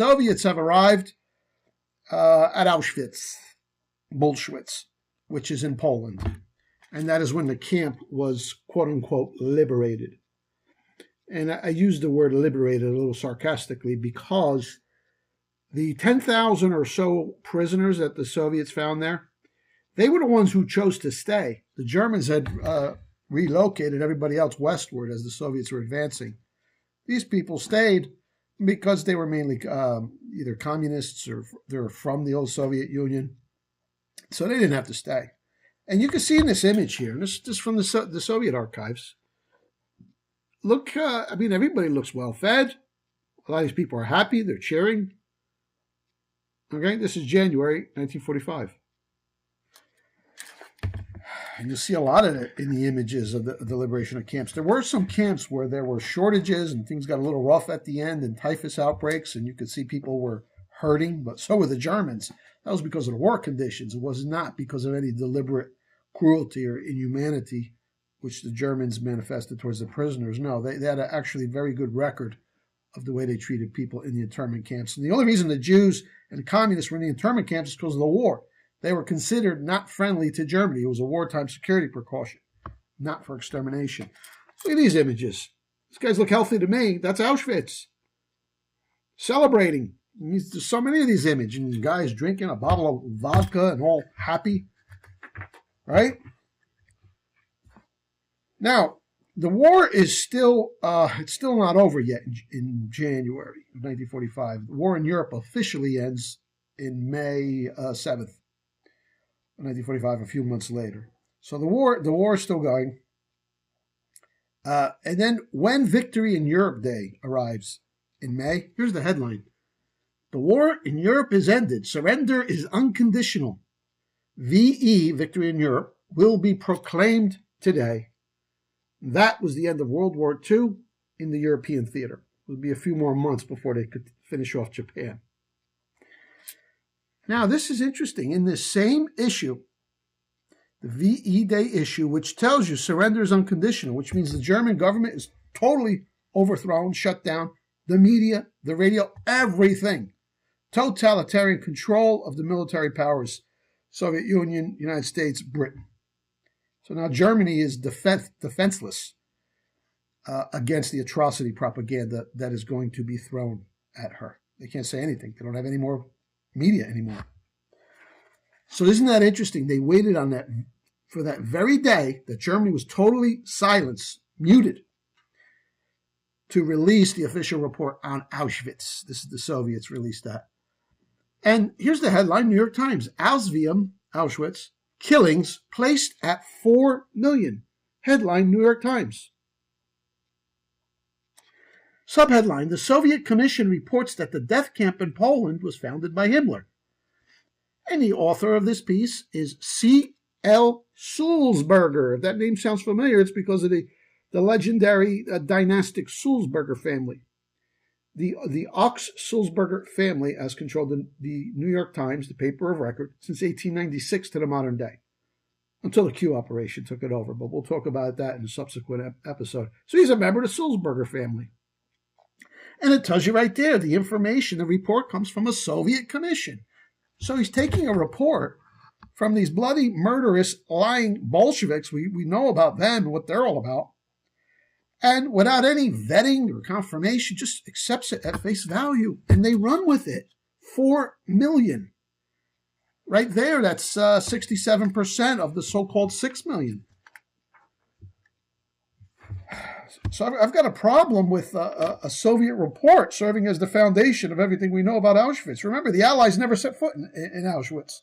Soviets have arrived at Auschwitz, which is in Poland. And that is when the camp was, quote unquote, liberated. And I use the word liberated a little sarcastically because the 10,000 or so prisoners that the Soviets found there, they were the ones who chose to stay. The Germans had relocated everybody else westward as the Soviets were advancing. These people stayed because they were mainly either communists or they were from the old Soviet Union. So they didn't have to stay. And you can see in this image here, and this is from the Soviet archives. Look, everybody looks well fed. A lot of these people are happy. They're cheering. Okay, this is January 1945. And you'll see a lot of it in the images of the liberation of camps. There were some camps where there were shortages and things got a little rough at the end and typhus outbreaks, and you could see people were hurting, but so were the Germans. That was because of the war conditions. It was not because of any deliberate cruelty or inhumanity, which the Germans manifested towards the prisoners. No, they had actually a very good record of the way they treated people in the internment camps. And the only reason the Jews and the communists were in the internment camps is because of the war. They were considered not friendly to Germany. It was a wartime security precaution, not for extermination. Look at these images. These guys look healthy to me. That's Auschwitz. Celebrating. There's so many of these images. And guys drinking a bottle of vodka and all happy. Right? Now, the war is still not over yet in January of 1945. The war in Europe officially ends in May 7th, 1945, a few months later. So the war is still going. And then when Victory in Europe Day arrives in May, here's the headline. The war in Europe is ended. Surrender is unconditional. VE, Victory in Europe, will be proclaimed today. That was the end of World War II in the European theater. It would be a few more months before they could finish off Japan. Now, this is interesting. In this same issue, the VE Day issue, which tells you surrender is unconditional, which means the German government is totally overthrown, shut down, the media, the radio, everything. Totalitarian control of the military powers, Soviet Union, United States, Britain. So now Germany is defenseless against the atrocity propaganda that is going to be thrown at her. They can't say anything. They don't have any more media anymore. So isn't that interesting? They waited on that for that very day that Germany was totally silenced, muted, to release the official report on Auschwitz. This is the Soviets released that. And here's the headline, New York Times, Auschwitz, killings placed at 4 million. Headline, New York Times. Subheadline, the Soviet Commission reports that the death camp in Poland was founded by Himmler. And the author of this piece is C.L. Sulzberger. If that name sounds familiar, it's because of the legendary dynastic Sulzberger family. The Ox-Sulzberger family has controlled the New York Times, the paper of record, since 1896 to the modern day, until the Q operation took it over. But we'll talk about that in a subsequent episode. So he's a member of the Sulzberger family. And it tells you right there, the information, the report comes from a Soviet commission. So he's taking a report from these bloody, murderous, lying Bolsheviks. We know about them and what they're all about. And without any vetting or confirmation, just accepts it at face value. And they run with it. 4 million. Right there, that's 67% of the so-called 6 million. So I've got a problem with a Soviet report serving as the foundation of everything we know about Auschwitz. Remember, the Allies never set foot in Auschwitz.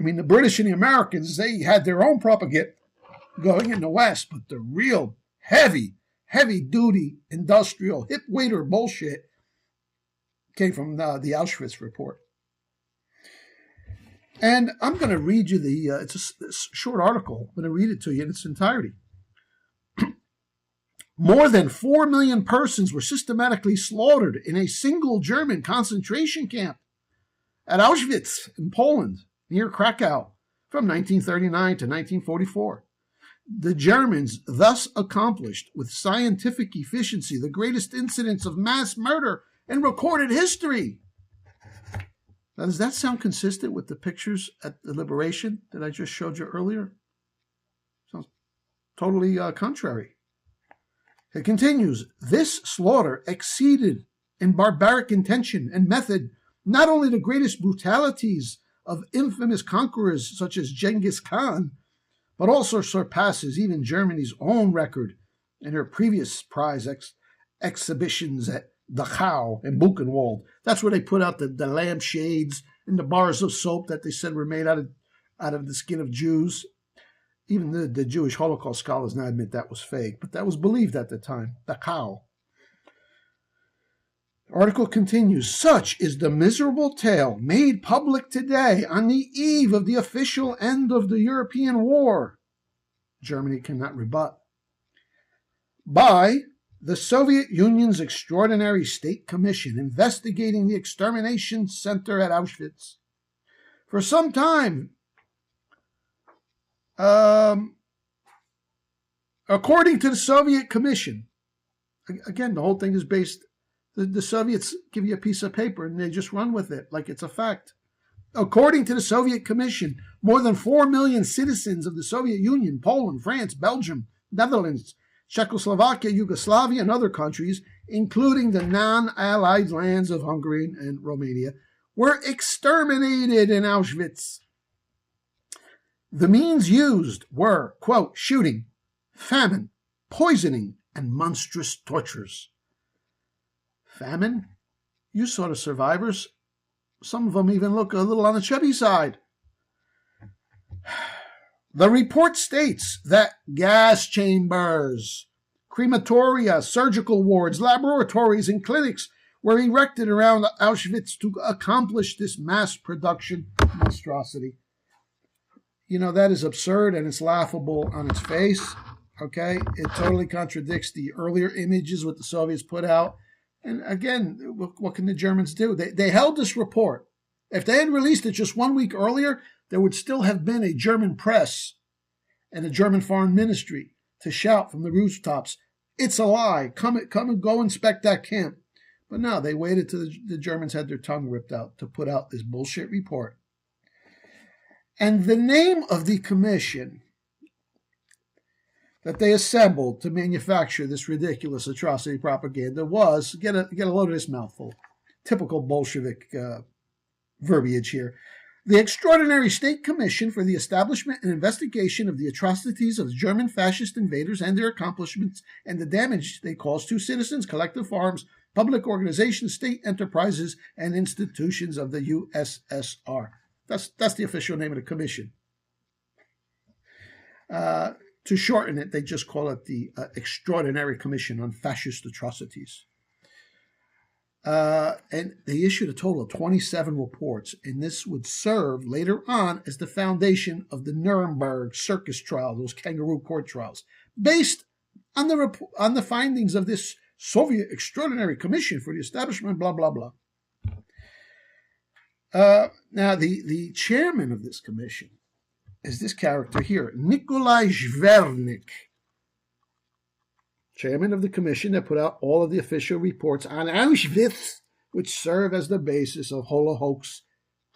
I mean, the British and the Americans, they had their own propaganda going in the West, but the real heavy-duty, industrial, hip-waiter bullshit came from the Auschwitz report. And I'm going to read you it's a short article. I'm going to read it to you in its entirety. More than 4 million persons were systematically slaughtered in a single German concentration camp at Auschwitz in Poland, near Krakow, from 1939 to 1944. The Germans thus accomplished with scientific efficiency the greatest incidents of mass murder in recorded history. Now, does that sound consistent with the pictures at the liberation that I just showed you earlier? Sounds totally contrary. It continues, this slaughter exceeded in barbaric intention and method not only the greatest brutalities of infamous conquerors such as Genghis Khan, but also surpasses even Germany's own record in her previous prize exhibitions at Dachau and Buchenwald. That's where they put out the lampshades and the bars of soap that they said were made out of the skin of Jews. Even the Jewish Holocaust scholars now admit that was fake, but that was believed at the time. Dachau. The article continues, such is the miserable tale made public today on the eve of the official end of the European war. Germany cannot rebut. By the Soviet Union's Extraordinary State Commission investigating the extermination center at Auschwitz. For some time, according to the Soviet Commission, again, the whole thing is based, the Soviets give you a piece of paper and they just run with it like it's a fact. According to the Soviet Commission, more than 4 million citizens of the Soviet Union, Poland, France, Belgium, Netherlands, Czechoslovakia, Yugoslavia, and other countries, including the non-Allied lands of Hungary and Romania, were exterminated in Auschwitz. The means used were, quote, shooting, famine, poisoning, and monstrous tortures. Famine? You saw the survivors. Some of them even look a little on the chubby side. The report states that gas chambers, crematoria, surgical wards, laboratories, and clinics were erected around Auschwitz to accomplish this mass production monstrosity. You know, that is absurd and it's laughable on its face, okay? It totally contradicts the earlier images what the Soviets put out. And again, what can the Germans do? They held this report. If they had released it just 1 week earlier, there would still have been a German press and a German foreign ministry to shout from the rooftops, it's a lie, come and go inspect that camp. But no, they waited till the Germans had their tongue ripped out to put out this bullshit report. And the name of the commission that they assembled to manufacture this ridiculous atrocity propaganda was, get a load of this mouthful, typical Bolshevik verbiage here, the Extraordinary State Commission for the Establishment and Investigation of the Atrocities of German fascist invaders and their accomplishments and the damage they caused to citizens, collective farms, public organizations, state enterprises, and institutions of the USSR. That's the official name of the commission. To shorten it, they just call it the Extraordinary Commission on Fascist Atrocities. And they issued a total of 27 reports, and this would serve later on as the foundation of the Nuremberg circus trial, those kangaroo court trials, based on the findings of this Soviet Extraordinary Commission for the Establishment, blah, blah, blah. Now, the chairman of this commission is this character here, Nikolai Zvernik, chairman of the commission that put out all of the official reports on Auschwitz, which serve as the basis of Holocaust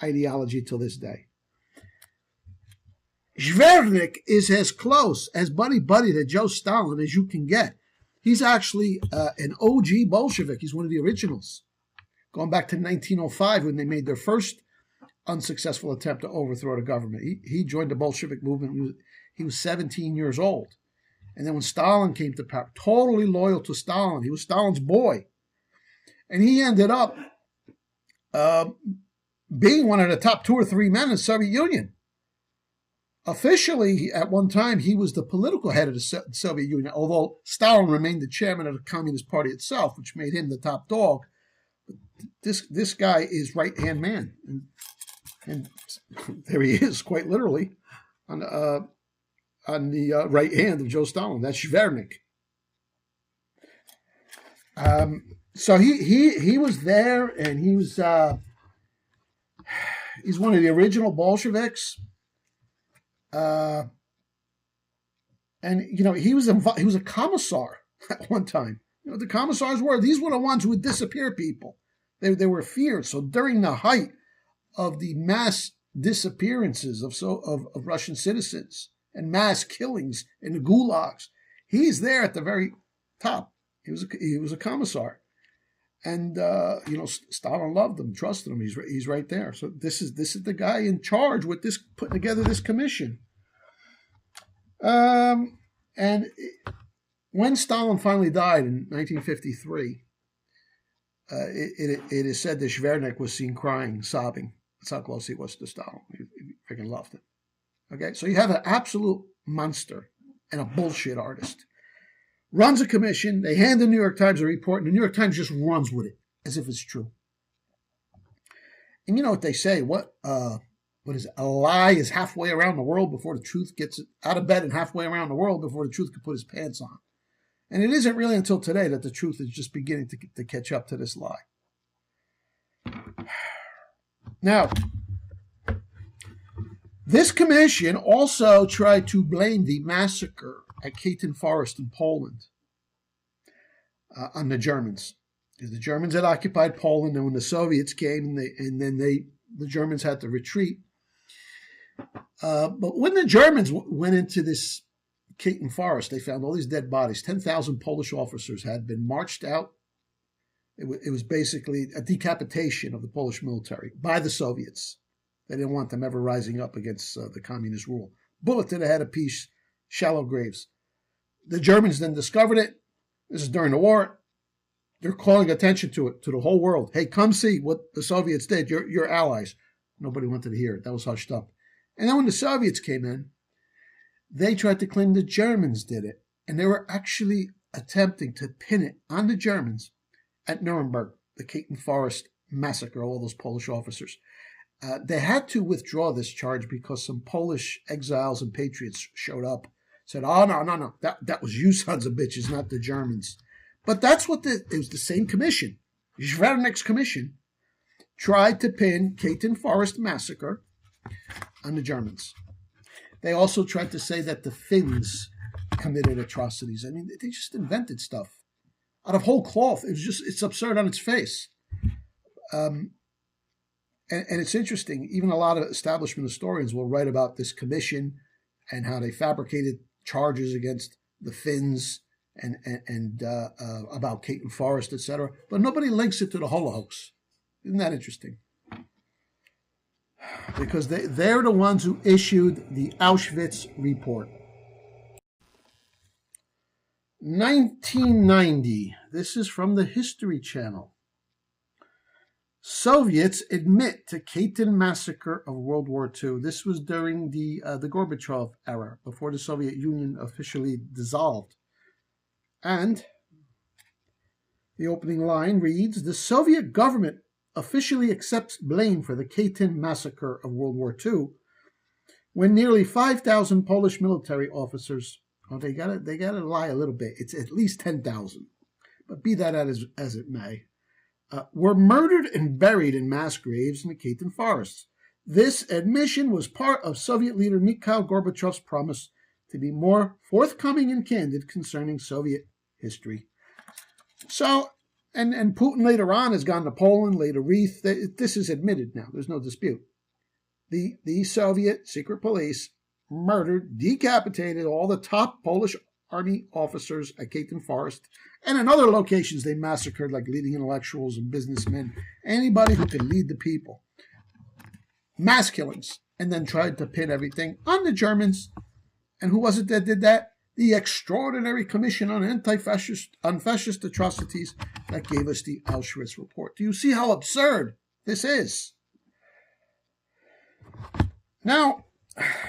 ideology till this day. Zvernik is as close as buddy-buddy to Joe Stalin as you can get. He's actually an OG Bolshevik. He's one of the originals, going back to 1905 when they made their first unsuccessful attempt to overthrow the government. He joined the Bolshevik movement. He was 17 years old. And then when Stalin came to power, totally loyal to Stalin. He was Stalin's boy. And he ended up being one of the top 2 or 3 men in the Soviet Union. Officially, at one time, he was the political head of the Soviet Union, although Stalin remained the chairman of the Communist Party itself, which made him the top dog. But this guy is right-hand man. And there he is, quite literally, on the right hand of Joe Stalin. That's Zvernik. So he was there, and he's one of the original Bolsheviks. And you know, he was a commissar at one time. You know, the commissars were the ones who would disappear people. They were feared. So during the height of the mass disappearances of Russian citizens and mass killings in the gulags, he's there at the very top. He was a commissar, and Stalin loved him, trusted him. He's right there. So this is the guy in charge with this, putting together this commission. And when Stalin finally died in 1953, it is said that Zvernik was seen crying, sobbing. That's how close he was to Stalin. He freaking loved him. Okay, so you have an absolute monster and a bullshit artist. Runs a commission. They hand the New York Times a report, and the New York Times just runs with it as if it's true. And you know what they say? What is it? A lie is halfway around the world before the truth gets out of bed, and halfway around the world before the truth can put his pants on. And it isn't really until today that the truth is just beginning to catch up to this lie. Now, this commission also tried to blame the massacre at Katyn Forest in Poland on the Germans. Because the Germans had occupied Poland, and when the Soviets came, the Germans had to retreat. But when the Germans went into this Katyn Forest, they found all these dead bodies. 10,000 Polish officers had been marched out. It was basically a decapitation of the Polish military by the Soviets. They didn't want them ever rising up against the communist rule. Bullet to the head apiece, shallow graves. The Germans then discovered it. This is during the war. They're calling attention to it, to the whole world. Hey, come see what the Soviets did. You're allies. Nobody wanted to hear it. That was hushed up. And then when the Soviets came in, they tried to claim the Germans did it. And they were actually attempting to pin it on the Germans at Nuremberg, the Katyn Forest massacre, all those Polish officers. They had to withdraw this charge because some Polish exiles and patriots showed up, said, oh, no, that was you sons of bitches, not the Germans. But that's what it was the same commission, Zvernik's commission, tried to pin Katyn Forest massacre on the Germans. They also tried to say that the Finns committed atrocities. I mean, they just invented stuff out of whole cloth. It's absurd on its face. And it's interesting. Even a lot of establishment historians will write about this commission and how they fabricated charges against the Finns and about Katyn Forest, etc. But nobody links it to the Holocaust. Isn't that interesting? Because they're the ones who issued the Auschwitz report. 1990. This is from the History Channel. Soviets admit to Katyn massacre of World War II. This was during the Gorbachev era, before the Soviet Union officially dissolved. And the opening line reads, the Soviet government officially accepts blame for the Katyn massacre of World War II, when nearly 5,000 Polish military officers, they gotta lie a little bit, it's at least 10,000, but be that as it may, were murdered and buried in mass graves in the Katyn forests. This admission was part of Soviet leader Mikhail Gorbachev's promise to be more forthcoming and candid concerning Soviet history. So, and Putin later on has gone to Poland, laid a wreath. This is admitted now. There's no dispute. The Soviet secret police murdered, decapitated all the top Polish army officers at Katyn Forest, and in other locations they massacred like leading intellectuals and businessmen, anybody who could lead the people. Mass killings, and then tried to pin everything on the Germans. And who was it that did that? The Extraordinary Commission on Fascist Atrocities that gave us the Auschwitz report. Do you see how absurd this is? Now,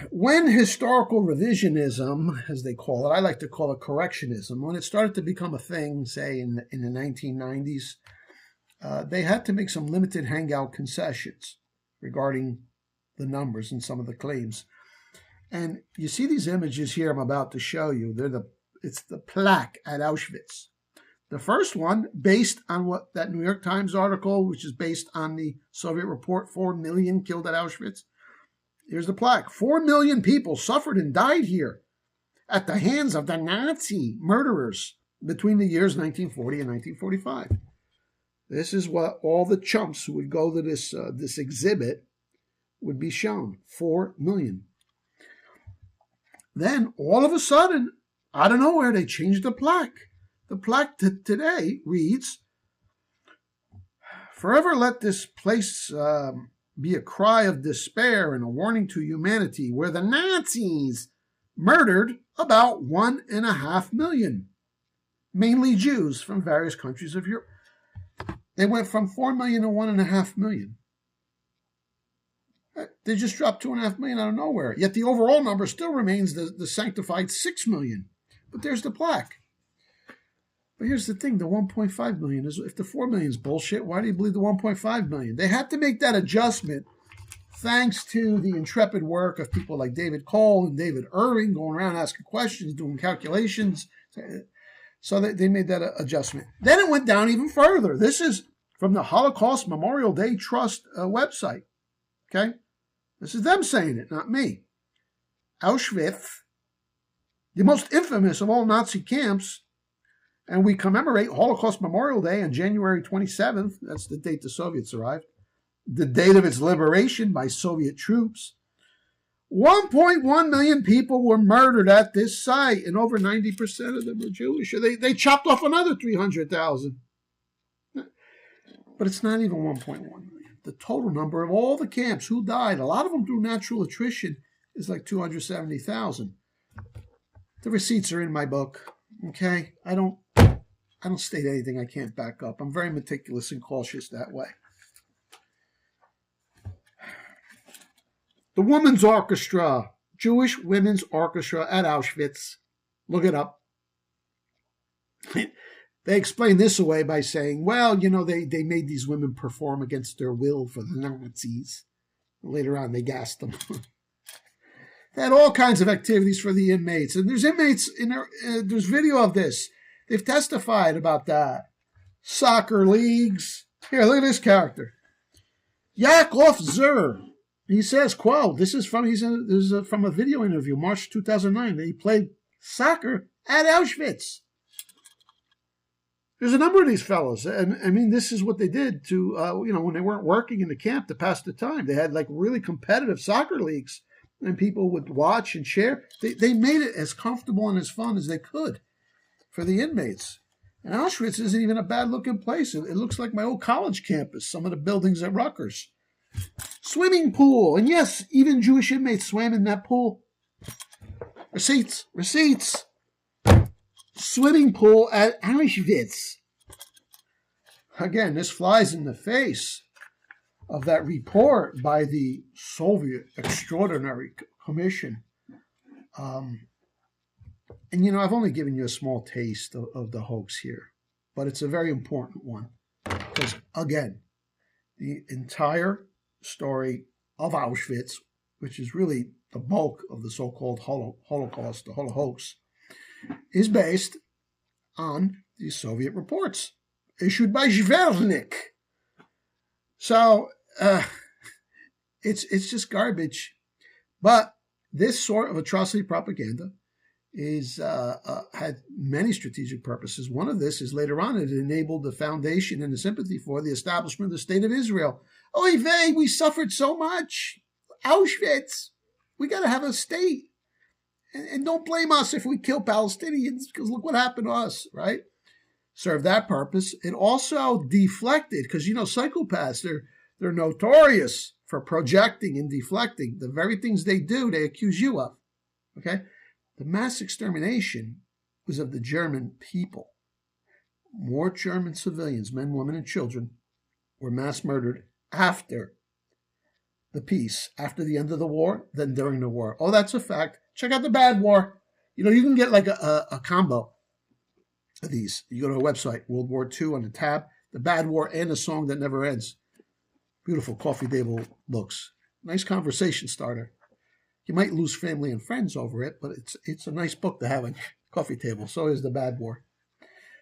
when historical revisionism, as they call it, I like to call it correctionism, when it started to become a thing, say in the 1990s, they had to make some limited hangout concessions regarding the numbers and some of the claims. And you see these images here I'm about to show you. It's the plaque at Auschwitz. The first one, based on what that New York Times article, which is based on the Soviet report, 4 million killed at Auschwitz. Here's the plaque. 4 million people suffered and died here at the hands of the Nazi murderers between the years 1940 and 1945. This is what all the chumps who would go to this exhibit would be shown. 4 million. Then, all of a sudden, out of nowhere, they changed the plaque. The plaque today reads, "Forever let this place be a cry of despair and a warning to humanity, where the Nazis murdered about 1.5 million, mainly Jews from various countries of Europe." They went from 4 million to 1.5 million. They just dropped 2.5 million out of nowhere. Yet the overall number still remains the sanctified 6 million. But there's the plaque. But here's the thing, the 1.5 million is, if the 4 million is bullshit, why do you believe the 1.5 million? They had to make that adjustment thanks to the intrepid work of people like David Cole and David Irving going around asking questions, doing calculations. So they made that adjustment. Then it went down even further. This is from the Holocaust Memorial Day Trust website. Okay? This is them saying it, not me. Auschwitz, the most infamous of all Nazi camps, and we commemorate Holocaust Memorial Day on January 27th. That's the date the Soviets arrived. The date of its liberation by Soviet troops. 1.1 million people were murdered at this site, and over 90% of them were Jewish. They chopped off another 300,000. But it's not even 1.1 million. The total number of all the camps who died, a lot of them through natural attrition, is like 270,000. The receipts are in my book. Okay? I don't state anything I can't back up. I'm very meticulous and cautious that way. The Women's Orchestra, Jewish Women's Orchestra at Auschwitz. Look it up. They explain this away by saying, well, they made these women perform against their will for the Nazis. Later on, they gassed them. They had all kinds of activities for the inmates. And there's inmates in there. There's video of this. They've testified about that. Soccer leagues. Here, look at this character. Yakov Zur. He says, quote, this is from a video interview, March 2009. That he played soccer at Auschwitz. There's a number of these fellows. And I mean, this is what they did to, when they weren't working in the camp to pass the time. They had like really competitive soccer leagues and people would watch and share. They made it as comfortable and as fun as they could for the inmates. And Auschwitz isn't even a bad looking place. It looks like my old college campus, some of the buildings at Rutgers. Swimming pool. And yes, even Jewish inmates swam in that pool. Receipts. Swimming pool at Auschwitz. Again, this flies in the face of that report by the Soviet Extraordinary Commission. And, I've only given you a small taste of the hoax here, but it's a very important one. Because, again, the entire story of Auschwitz, which is really the bulk of the so-called Holocaust, the Holocaust, is based on these Soviet reports issued by Zvernik. So it's just garbage. But this sort of atrocity propaganda had many strategic purposes. One of this is later on it enabled the foundation and the sympathy for the establishment of the State of Israel. Oy vey, we suffered so much. Auschwitz. We got to have a state. And don't blame us if we kill Palestinians, because look what happened to us, right? Served that purpose. It also deflected, because, psychopaths, they're notorious for projecting and deflecting. The very things they do, they accuse you of, okay? The mass extermination was of the German people. More German civilians, men, women, and children, were mass murdered after the peace, after the end of the war, than during the war. Oh, that's a fact. Check out The Bad War. You can get like a combo of these. You go to a website, World War II on the tab, The Bad War and A Song That Never Ends. Beautiful coffee table books. Nice conversation starter. You might lose family and friends over it, but it's a nice book to have on your coffee table. So is The Bad War.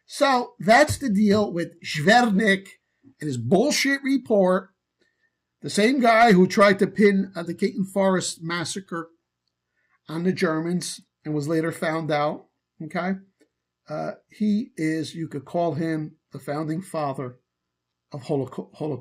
So that's the deal with Zvernik and his bullshit report. The same guy who tried to pin the Caton Forest massacre on the Germans and was later found out, okay? He is, you could call him the founding father of Holocaust